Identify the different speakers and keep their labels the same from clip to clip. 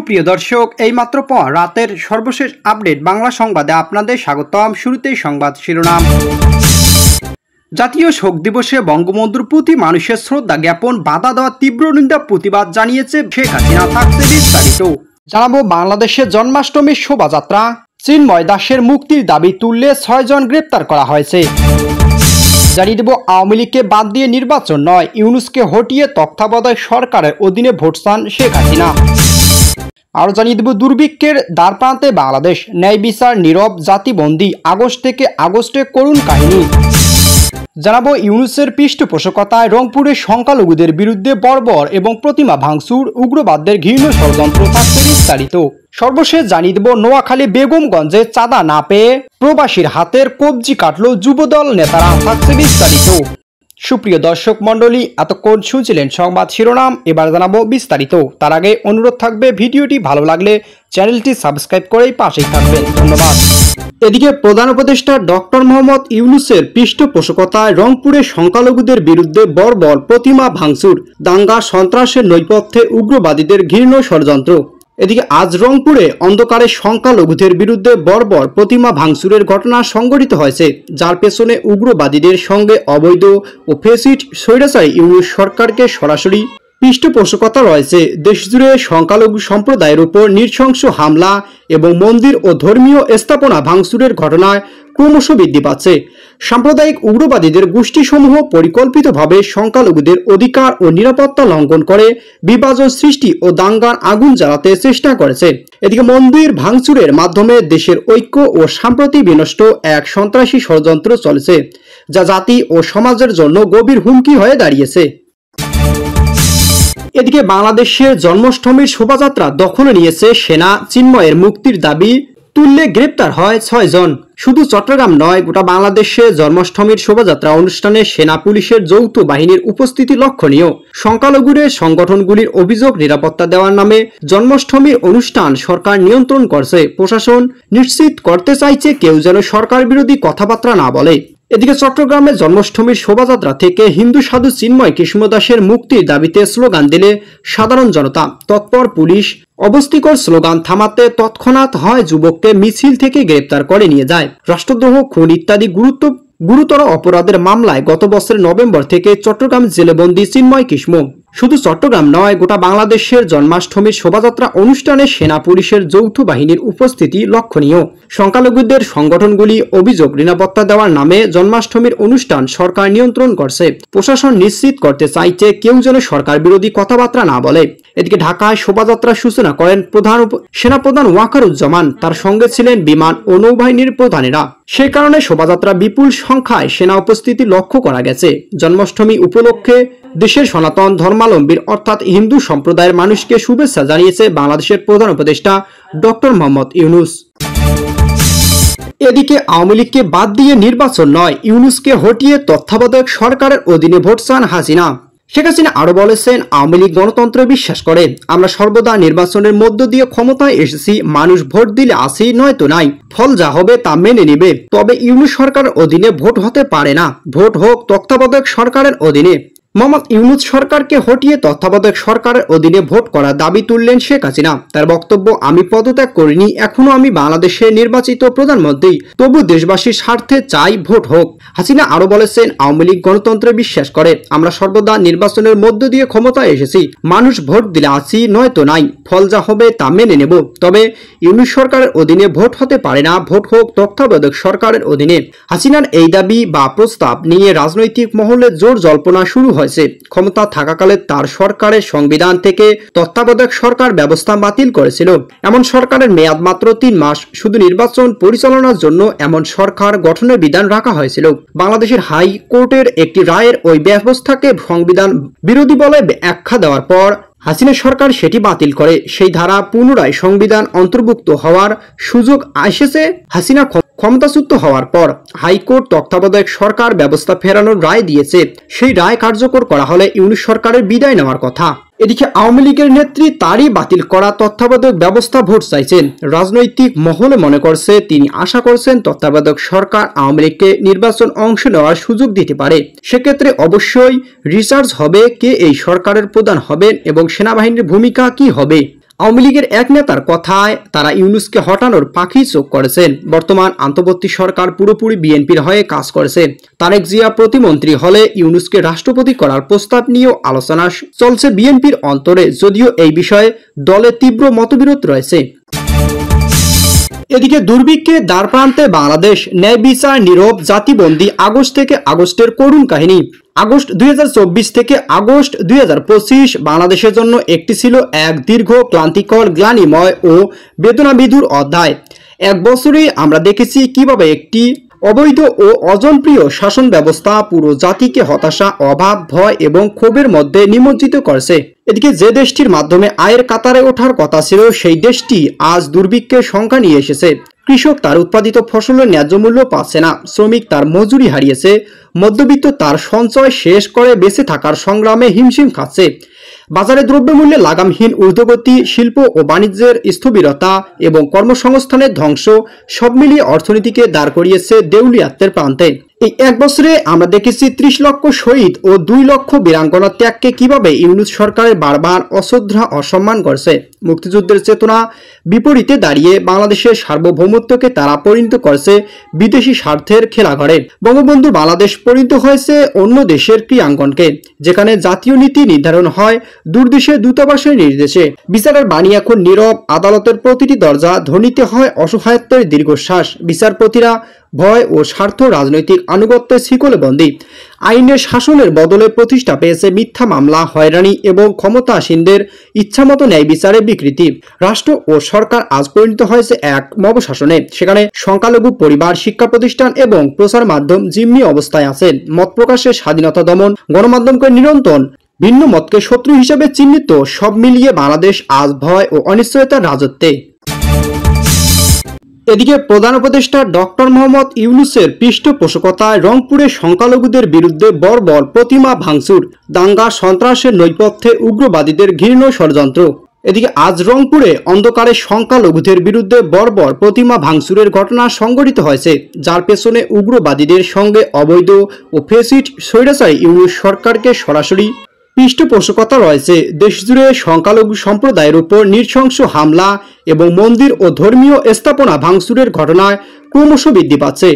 Speaker 1: সুপ্রিয় দর্শক, এইমাত্র পর রাতের সর্বশেষ আপডেট বাংলা সংবাদে আপনাদের স্বাগতম। শুরুতেই সংবাদ শিরোনাম। জাতীয় শোক দিবসে বঙ্গবন্ধুর প্রতি মানুষের শ্রদ্ধা জ্ঞাপন বাধা দেওয়া তীব্র নিন্দা প্রতিবাদ জানিয়েছে শেখ হাসিনা। থাকছে বিস্তারিত। জানাবো বাংলাদেশের জন্মাষ্টমীর শোভাযাত্রা, চিন্ময় দাসের মুক্তির দাবি তুললে 6 জন গ্রেপ্তার করা হয়েছে। জানিয়ে দেব আওয়ামী লীগকে বাদ দিয়ে নির্বাচন নয়, ইউনূসকে হটিয়ে তত্ত্বাবধায়ক সরকারের অধীনে ভোট চান শেখ হাসিনা। আরও জানিয়ে দেব দুর্ভিক্ষের দ্বারপ্রান্তে বাংলাদেশ, ন্যায় বিচার নীরব, জাতিবন্দী, আগস্ট থেকে আগস্টে করুণ কাহিনী। জানাবো ইউনূসের পৃষ্ঠপোষকতায় রংপুরে সংখ্যালঘুদের বিরুদ্ধে বর্বর এবং প্রতিমা ভাঙচুর, উগ্রবাদদের ঘৃণ্য ষড়যন্ত্র। থাকছে বিস্তারিত। সর্বশেষ জানিয়ে দেব নোয়াখালী বেগমগঞ্জে চাঁদা না পেয়ে প্রবাসীর হাতের কবজি কাটল যুবদল নেতারা। থাকছে বিস্তারিত। সুপ্রিয় দর্শক মণ্ডলী, এতক্ষণ শুনছিলেন সংবাদ শিরোনাম, এবার জানাবো বিস্তারিত। তার আগে অনুরোধ থাকবে ভিডিওটি ভালো লাগলে চ্যানেলটি সাবস্ক্রাইব করেই পাশেই থাকবেন। ধন্যবাদ। এদিকে প্রধান উপদেষ্টা ডক্টর মোহাম্মদ ইউনূসের পৃষ্ঠপোষকতায় রংপুরে সংখ্যালঘুদের বিরুদ্ধে বর্বর প্রতিমা ভাঙচুর, দাঙ্গা সন্ত্রাসের নৈপথ্যে উগ্রবাদীদের ঘৃণ্য ষড়যন্ত্র। এদিকে আজ রংপুরে অন্ধকারে সংখ্যালঘুদের বিরুদ্ধে বর্বর প্রতিমা ভাঙচুরের ঘটনা সংঘটিত হয়েছে, যার পেছনে উগ্রবাদীদের সঙ্গে অবৈধ ও ফ্যাসিস্ট স্বৈরাচারী ইউনূস সরকারকে সরাসরি পৃষ্ঠপোষকতা রয়েছে। দেশজুড়ে সংখ্যালঘু সম্প্রদায়ের উপর নৃশংস হামলা এবং মন্দির ও ধর্মীয় স্থাপনা ভাঙচুরের ঘটনায় ক্রমশ বৃদ্ধি পাচ্ছে। সাম্প্রদায়িক উগ্রবাদীদের গোষ্ঠীসমূহ পরিকল্পিতভাবে সংখ্যালঘুদের অধিকার ও নিরাপত্তা লঙ্ঘন করে বিভাজন সৃষ্টি ও দাঙ্গার আগুন জ্বালাতে চেষ্টা করেছে। এদিকে মন্দির ভাঙচুরের মাধ্যমে দেশের ঐক্য ও সম্প্রীতি বিনষ্ট এক সন্ত্রাসী ষড়যন্ত্র চলেছে, যা জাতি ও সমাজের জন্য গভীর হুমকি হয়ে দাঁড়িয়েছে। এদিকে বাংলাদেশের জন্মাষ্টমীর শোভাযাত্রা দখলে নিয়েছে সেনা, চিন্ময়ের মুক্তির দাবি তুললে গ্রেপ্তার হয় 6 জন। শুধু চট্টগ্রাম নয়, গোটা বাংলাদেশে জন্মাষ্টমীর শোভাযাত্রা অনুষ্ঠানে সেনা পুলিশের যৌথ বাহিনীর উপস্থিতি লক্ষণীয়। সংখ্যালঘুদের সংগঠনগুলির অভিযোগ, নিরাপত্তা দেওয়ার নামে জন্মাষ্টমীর অনুষ্ঠান সরকার নিয়ন্ত্রণ করছে। প্রশাসন নিশ্চিত করতে চাইছে কেউ যেন সরকার বিরোধী কথাবার্তা না বলে। এদিকে চট্টগ্রামে জন্মাষ্টমীর শোভাযাত্রা থেকে হিন্দু সাধু চিন্ময় কৃষ্ণদাসের মুক্তির দাবিতে স্লোগান দিলে সাধারণ জনতা তৎপর। পুলিশ অবস্থাকর স্লোগান থামাতে তৎক্ষণাৎ হয় যুবককে মিছিল থেকে গ্রেপ্তার করে নিয়ে যায়। রাষ্ট্রদ্রোহ, খুন ইত্যাদি গুরুতর অপরাধের মামলায় গত বছরের নভেম্বর থেকে চট্টগ্রাম জেলবন্দি চিন্ময় কৃষ্ণ। শুধু চট্টগ্রাম নয়, গোটা বাংলাদেশের জন্মাষ্টমীর শোভাযাত্রা অনুষ্ঠানে সেনা পুলিশের যৌথ বাহিনীর উপস্থিতি লক্ষণীয়। সংখ্যালঘুদের সংগঠনগুলি অভিযোগ, নিরাপত্তা দেওয়ার নামে জন্মাষ্টমীর অনুষ্ঠান সরকার নিয়ন্ত্রণ করছে। প্রশাসন নিশ্চিত করতে চাইছে কেউ যেন সরকার বিরোধী কথাবার্তা না বলে। এদিকে ঢাকায় শোভাযাত্রার সূচনা করেন সেনাপ্রধান ওয়াকারুজ্জামান। তার সঙ্গে ছিলেন বিমান ও নৌবাহিনীর প্রধানেরা। সেই কারণে শোভাযাত্রা বিপুল সংখ্যায় সেনা উপস্থিতি লক্ষ্য করা গেছে। জন্মাষ্টমী উপলক্ষে দেশের সনাতন ধর্মাবলম্বী অর্থাৎ হিন্দু সম্প্রদায়ের মানুষকে শুভেচ্ছা জানিয়েছে বাংলাদেশের প্রধান উপদেষ্টা ডক্টর মোহাম্মদ ইউনূস। এদিকে আওয়ামী লীগকে বাদ দিয়ে নির্বাচন নয়, ইউনূসকে হটিয়ে তত্ত্বাবধায়ক সরকারের অধীনে ভোট চান হাসিনা। শেখ হাসিনা আরো বলেছেন, আওয়ামী লীগ গণতন্ত্রে বিশ্বাস করে। আমরা সর্বদা নির্বাচনের মধ্য দিয়ে ক্ষমতায় এসেছি। মানুষ ভোট দিলে আসি, নয়তো নাই। ফল যা হবে তা মেনে নেবে। তবে ইউনূস সরকারের অধীনে ভোট হতে পারে না। ভোট হোক তত্ত্বাবধায়ক সরকারের অধীনে। মোহাম্মদ ইউনূস সরকারকে হটিয়ে তত্ত্বাবধায়ক সরকারের অধীনে ভোট করার দাবি তুললেন শেখ হাসিনা। তার বক্তব্য, আমি পদত্যাগ করিনি, এখনো আমি বাংলাদেশের নির্বাচিত প্রধানমন্ত্রী, তবু দেশবাসীর স্বার্থে চাই ভোট হোক। হাসিনা আরো বলেছেন, আওয়ামী লীগ গণতন্ত্রে বিশ্বাস করে। আমরা সর্বদা নির্বাচনের মধ্য দিয়ে ক্ষমতায় এসেছি। মানুষ ভোট দিলে আছি, নয়তো নাই। ফল যা হবে তা মেনে নেব। তবে ইউনূস সরকারের অধীনে ভোট হতে পারে না। ভোট হোক তত্ত্বাবধায়ক সরকারের অধীনে। হাসিনার এই দাবি বা প্রস্তাব নিয়ে রাজনৈতিক মহলে জোর জল্পনা শুরু হয়। ক্ষমতা থাকাকালে তার সরকারের সংবিধান থেকে তত্ত্বাবধায়ক সরকার ব্যবস্থা বাতিল করেছিল। এমন সরকারের মেয়াদ মাত্র 3 মাস। শুধু নির্বাচন পরিচালনার জন্য এমন সরকার গঠনের বিধান রাখা হয়েছিল। বাংলাদেশের হাইকোর্টের একটি রায়ের ওই ব্যবস্থাকে সংবিধান বিরোধী বলে ব্যাখ্যা দেওয়ার পর হাসিনা সরকার সেটি বাতিল করে। সেই ধারা পুনরায় সংবিধান অন্তর্ভুক্ত হওয়ার সুযোগ এসেছে হাসিনা ক্ষমতাচ্যুত হওয়ার পর। হাইকোর্ট তত্ত্বাবধায়ক সরকার ব্যবস্থা ফেরানোর রায় দিয়েছে। সেই রায় কার্যকর করা হলে ইউনূস সরকারের বিদায় নেওয়ার কথা। এদিকে আওয়ামী লীগের নেত্রী তারই বাতিল করা তত্ত্বাবধায়ক ব্যবস্থা ভোট চাইছেন। রাজনৈতিক মহলে মনে করছে, তিনি আশা করছেন তত্ত্বাবধায়ক সরকার আওয়ামী লীগকে নির্বাচন অংশ নেওয়ার সুযোগ দিতে পারে। সেক্ষেত্রে অবশ্যই রিসার্চ হবে কে এই সরকারের প্রধান হবেন এবং সেনাবাহিনীর ভূমিকা কি হবে। আওয়ামী লীগের এক নেতার কথায় তারা ইউনূসকে হটানোর পাখি চোখ করেছেন। বর্তমান অন্তর্বর্তী সরকার পুরোপুরি বিএনপির হয়ে কাজ করেছে। তারেক জিয়া প্রতিমন্ত্রী হলে ইউনূসকে রাষ্ট্রপতি করার প্রস্তাব নিয়েও আলোচনা চলছে বিএনপির অন্তরে, যদিও এই বিষয়ে দলে তীব্র মতবিরোধ রয়েছে। এদিকে দুর্ভিক্ষে দ্বারপ্রান্তে বাংলাদেশ, ন্যায় বিচার নীরব, জাতিবন্দী, আগস্ট থেকে আগস্টের করুণ কাহিনী। আগস্ট 2024 থেকে আগস্ট 2025 বাংলাদেশের জন্য একটি ছিল এক দীর্ঘ, ক্লান্তিকর, গ্লানিময় ও বেদনাবিধুর অধ্যায়। এক বছরেই আমরা দেখেছি কিভাবে একটি অবৈধ ও অজনপ্রিয় শাসন ব্যবস্থা পুরো জাতিকে হতাশা, অভাব, ভয় এবং ক্ষোভের মধ্যে নিমজ্জিত করেছে। এদিকে যে দেশটির মাধ্যমে আয়ের কাতারে ওঠার কথা ছিল, সেই দেশটি আজ দুর্ভিক্ষের সংখ্যা নিয়ে এসেছে। কৃষক তার উৎপাদিত ফসলের ন্যায্য মূল্য পাচ্ছে না, শ্রমিক তার মজুরি হারিয়েছে, মধ্যবিত্ত তার সঞ্চয় শেষ করে বেঁচে থাকার সংগ্রামে হিমশিম খাচ্ছে। বাজারে দ্রব্যমূল্যে লাগামহীন ঊর্ধ্বগতি, শিল্প ও বাণিজ্যের স্থবিরতা এবং কর্মসংস্থানের ধ্বংস সব মিলিয়ে অর্থনীতিকে দাঁড় করিয়েছে দেউলিয়াত্বের প্রান্তে। এই এক বছরে আমরা দেখেছি 30 লক্ষ শহীদ ও 2 লক্ষ বীরাঙ্গনার ত্যাগকে কিভাবে ইউনূস সরকারের বারবার অশ্রদ্ধা, অসম্মান করছে। মুক্তিযুদ্ধের চেতনা বিপরীতে দাঁড়িয়ে বাংলাদেশের সার্বভৌমত্বকে তারা পরিণত করছে বিদেশি স্বার্থের খেলাঘরে। বঙ্গবন্ধু বাংলাদেশ পরিণত হয়েছে অন্য দেশের ক্রীড়াঙ্গনকে, যেখানে জাতীয় নীতি নির্ধারণ হয় দূরদেশের দূতাবাসের নির্দেশে। বিচারের বাণী এখন নীরব, আদালতের প্রতিটি দরজা ধ্বনিতে হয় অসহায়ত্বের দীর্ঘশ্বাস। বিচারপতিরা ভয় ও স্বার্থ রাজনৈতিক আনুগত্যের শিকলে বন্দী। আইনের শাসনের বদলে প্রতিষ্ঠা পেয়েছে মিথ্যা মামলা, হয়রানি এবং ক্ষমতাসীনদের ইচ্ছামতো ন্যায় বিচারের বিকৃতি। রাষ্ট্র ও সরকার আজ পরিণত হয়েছে এক মব শাসনে। সেখানে সংখ্যালঘু পরিবার, শিক্ষা প্রতিষ্ঠান এবং প্রচার মাধ্যম জিম্মি অবস্থায় আছেন। মত প্রকাশের স্বাধীনতা দমন, গণমাধ্যমকে নিয়ন্ত্রণ, ভিন্ন মতকে শত্রু হিসেবে চিহ্নিত, সব মিলিয়ে বাংলাদেশ আজ ভয় ও অনিশ্চয়তার রাজত্বে। এদিকে প্রধান উপদেষ্টা ডক্টর মোহাম্মদ ইউনূসের পৃষ্ঠপোষকতায় রংপুরে সংখ্যালঘুদের বিরুদ্ধে বর্বর প্রতিমা ভাঙচুর, দাঙ্গা, সন্ত্রাসের নৈপথ্যে উগ্রবাদীদের ঘৃণ্য ষড়যন্ত্র। এদিকে আজ রংপুরে অন্ধকারে সংখ্যালঘুদের বিরুদ্ধে বর্বর প্রতিমা ভাঙচুরের ঘটনা সংঘটিত হয়েছে, যার পেছনে উগ্রবাদীদের সঙ্গে অবৈধ ও ফ্যাসিস্ট স্বৈরাচারী ইউনূস সরকারকে সরাসরি পৃষ্ঠপোষকতা রয়েছে। দেশজুড়ে সংখ্যালঘু সম্প্রদায়ের উপর নৃশংস হামলা এবং মন্দির ও ধর্মীয় স্থাপনা ভাঙচুরের ঘটনায় ক্রমশ বৃদ্ধি পাচ্ছে।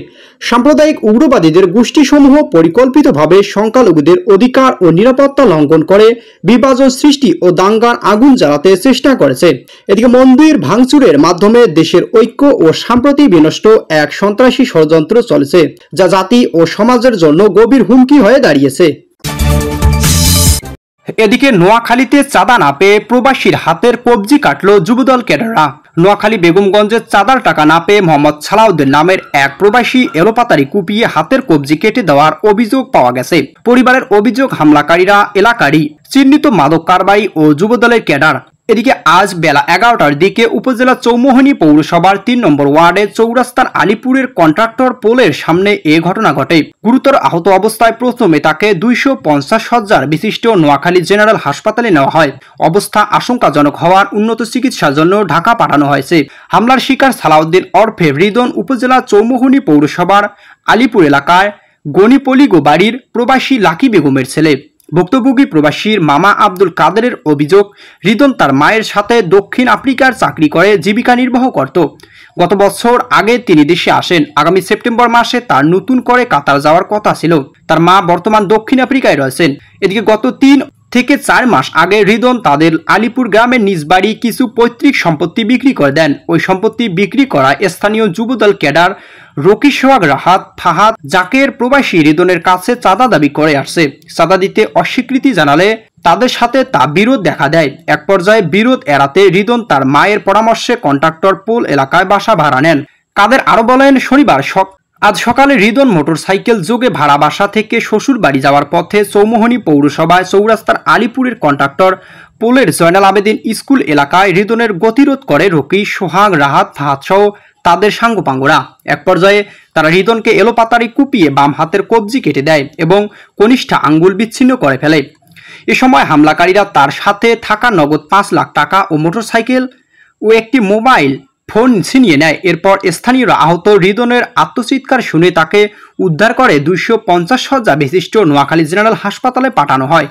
Speaker 1: সাম্প্রদায়িক উগ্রবাদীদের গোষ্ঠীসমূহ পরিকল্পিতভাবে সংখ্যালঘুদের অধিকার ও নিরাপত্তা লঙ্ঘন করে বিভাজন সৃষ্টি ও দাঙ্গার আগুন জ্বালাতে চেষ্টা করেছে। এদিকে মন্দির ভাঙচুরের মাধ্যমে দেশের ঐক্য ও সম্প্রীতি বিনষ্ট এক সন্ত্রাসী ষড়যন্ত্র চলেছে, যা জাতি ও সমাজের জন্য গভীর হুমকি হয়ে দাঁড়িয়েছে। এদিকে নোয়াখালীতে চাঁদা না পেয়ে প্রবাসীর হাতের কবজি কাটল যুবদল ক্যাডাররা। নোয়াখালী বেগমগঞ্জের চাঁদার টাকা না পেয়ে মোহাম্মদ সালাউদ্দিন নামের এক প্রবাসী এলোপাতারি কুপিয়ে হাতের কবজি কেটে দেওয়ার অভিযোগ পাওয়া গেছে। পরিবারের অভিযোগ, হামলাকারীরা এলাকারই চিহ্নিত মাদক কারবারি ও যুবদলের ক্যাডার। এদিকে আজ বেলা 11টার দিকে উপজেলা চৌমোহনী পৌরসভার 3 নম্বর ওয়ার্ডে চৌরাস্তার আলিপুরের কন্ট্রাক্টর পোলের সামনে এ ঘটনা ঘটে। গুরুতর আহত অবস্থায় প্রথমে তাকে 250 শয্যার বিশিষ্ট নোয়াখালী জেনারেল হাসপাতালে নেওয়া হয়। অবস্থা আশঙ্কাজনক হওয়ার উন্নত চিকিৎসার জন্য ঢাকা পাঠানো হয়েছে। হামলার শিকার সালাউদ্দিন ওরফে হৃদন উপজেলা চৌমোহনী পৌরসভার আলিপুর এলাকায় গনিপলিগো বাড়ির প্রবাসী লাকি বেগমের ছেলে। ভুক্তভোগী প্রবাসীর মামা আব্দুল কাদেরের অভিযোগ, হৃদন তার মায়ের সাথে দক্ষিণ আফ্রিকার চাকরি করে জীবিকা নির্বাহ করত। গত বছর আগে তিনি দেশে আসেন। আগামী সেপ্টেম্বর মাসে তার নতুন করে কাতার যাওয়ার কথা ছিল। তার মা বর্তমান দক্ষিণ আফ্রিকায় রয়েছেন। এদিকে গত 3 থেকে 4 মাস আগে হৃদন তাদের আলিপুর গ্রামের নিজ বাড়ি কিছু পৈতৃক সম্পত্তি বিক্রি করে দেন। ওই সম্পত্তি বিক্রি করা স্থানীয় যুবদল ক্যাডার রকি সোহাগ, রাহাত, ফাহাদ, জাকের প্রবাসী হৃদনের কাছে চাঁদা দাবি করে আসছে। চাঁদা দিতে অস্বীকৃতি জানালে তাদের সাথে তা বিরোধ দেখা দেয়। এক পর্যায়ে বিরোধ এড়াতে হৃদন তার মায়ের পরামর্শে কন্ট্রাক্টর পোল এলাকায় বাসা ভাড়া নেন। কাদের আরো বলেন, শনিবার আজ সকালে হৃদন মোটরসাইকেল যোগে ভাড়া বাসা থেকে শ্বশুর বাড়ি যাওয়ার পথে চৌমোহনী পৌরসভায় চৌরাস্তার আলিপুরের কন্ট্রাক্টর পোলের জয়নাল আবেদিন স্কুল এলাকায় হৃদনের গতিরোধ করে রকি, সোহাগ, রাহাত, ফাহাদ সহ তাদের সাঙ্গপাঙ্গরা। এক পর্যায়ে তারা হৃদনকে এলোপাতারি কুপিয়ে বাম হাতের কবজি কেটে দেয় এবং কনিষ্ঠ আঙ্গুল বিচ্ছিন্ন করে ফেলে। এ সময় হামলাকারীরা তার সাথে থাকা নগদ 5 লাখ টাকা ও মোটরসাইকেল ও একটি মোবাইল ফোন ছিনিয়ে নেয়। এরপর স্থানীয়রা আহত হৃদনের আত্মচিৎকার শুনে তাকে উদ্ধার করে 250 শয্যা বিশিষ্ট নোয়াখালী জেনারেল হাসপাতালে পাঠানো হয়।